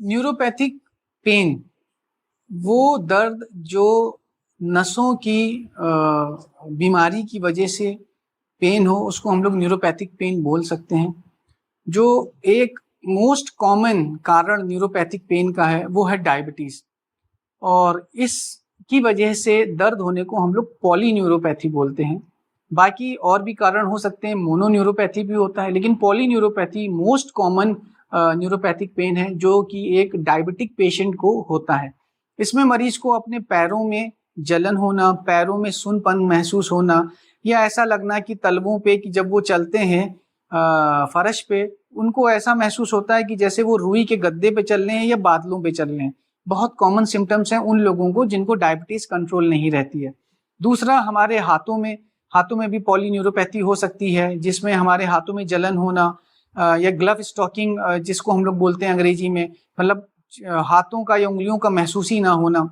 Neuropathic pain वो दर्द जो नसों की बीमारी की वजह से पेन हो, उसको हम लोग न्यूरोपैथिक पेन बोल सकते हैं। जो एक मोस्ट कॉमन कारण न्यूरोपैथिक पेन का है वो है डायबिटीज, और इसकी वजह से दर्द होने को हम लोग पॉलीन्यूरोपैथी बोलते हैं। बाकी और भी कारण हो सकते हैं, मोनोन्यूरोपैथी भी होता है, लेकिन polyneuropathy most common neuropathic pain है जो कि एक डायबिटिक पेशेंट को होता है। इसमें मरीज को अपने पैरों में जलन होना, पैरों में सुन्नपन महसूस होना, या ऐसा लगना कि तलवों पे कि जब वो चलते हैं फर्श पे, उनको ऐसा महसूस होता है कि जैसे वो रुई के गद्दे पे चल रहे हैं या बादलों पे चल रहे हैं। बहुत कॉमन सिम्टम्स हैं उन लोगों को जिनको डायबिटीज कंट्रोल नहीं रहती है। दूसरा, हमारे हाथों में भी पॉलीन्यूरोपैथी हो सकती है, जिसमें हमारे हाथों में जलन होना, या ग्लव स्टॉकिंग जिसको हम लोग बोलते हैं अंग्रेजी में, मतलब हाथों का या उंगलियों का महसूस ही ना होना।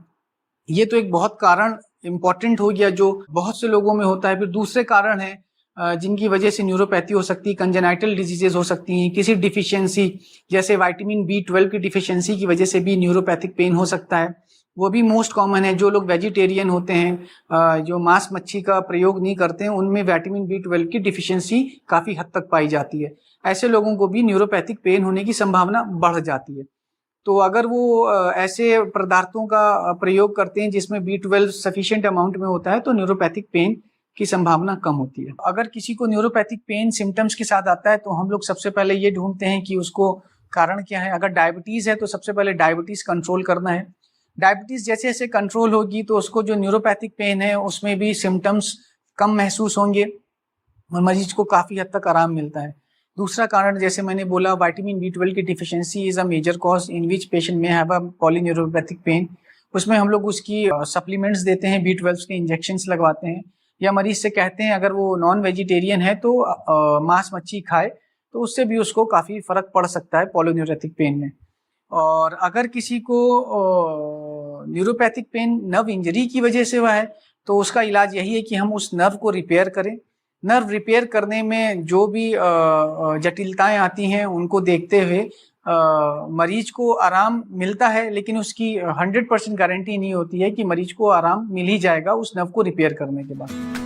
ये तो एक बहुत कारण इम्पॉर्टेंट हो गया जो बहुत से लोगों में होता है। फिर दूसरे कारण हैं जिनकी वजह से न्यूरोपैथी हो सकती है। कंजेनाइटल डिजीजेज हो सकती हैं, किसी डिफिशियंसी जैसे विटामिन B12 की डिफिशियंसी की वजह से भी न्यूरोपैथिक पेन हो सकता है, वो भी मोस्ट कॉमन है। जो लोग वेजिटेरियन होते हैं, जो मांस मच्छी का प्रयोग नहीं करते हैं, उनमें विटामिन B12 की डिफिशियंसी काफ़ी हद तक पाई जाती है। ऐसे लोगों को भी न्यूरोपैथिक पेन होने की संभावना बढ़ जाती है। तो अगर वो ऐसे पदार्थों का प्रयोग करते हैं जिसमें B12 सफिशिएंट अमाउंट में होता है, तो न्यूरोपैथिक पेन की संभावना कम होती है। अगर किसी को न्यूरोपैथिक पेन सिम्टम्स के साथ आता है तो हम लोग सबसे पहले ये ढूंढते हैं कि उसको कारण क्या है। अगर डायबिटीज है तो सबसे पहले डायबिटीज कंट्रोल करना है। डायबिटीज जैसे जैसे कंट्रोल होगी तो उसको जो न्यूरोपैथिक पेन है उसमें भी सिम्टम्स कम महसूस होंगे और मरीज को काफ़ी हद तक आराम मिलता है। दूसरा कारण, जैसे मैंने बोला, विटामिन B12 की deficiency is a major cause in which patient में हैव अ पॉलीन्यूरोपैथिक पेन। उसमें हम लोग उसकी सप्लीमेंट्स देते हैं, B12 के इंजेक्शंस लगवाते हैं, या मरीज से कहते हैं अगर वो नॉन वेजिटेरियन है तो मांस मच्छी खाए, तो उससे भी उसको काफ़ी फर्क पड़ सकता है पॉलीन्यूरोपैथिक पेन में। और अगर किसी को न्यूरोपैथिक पेन नर्व इंजरी की वजह से हुआ है तो उसका इलाज यही है कि हम उस नर्व को रिपेयर करें। नर्व रिपेयर करने में जो भी जटिलताएं आती हैं उनको देखते हुए मरीज को आराम मिलता है, लेकिन उसकी 100% गारंटी नहीं होती है कि मरीज को आराम मिल ही जाएगा उस नर्व को रिपेयर करने के बाद।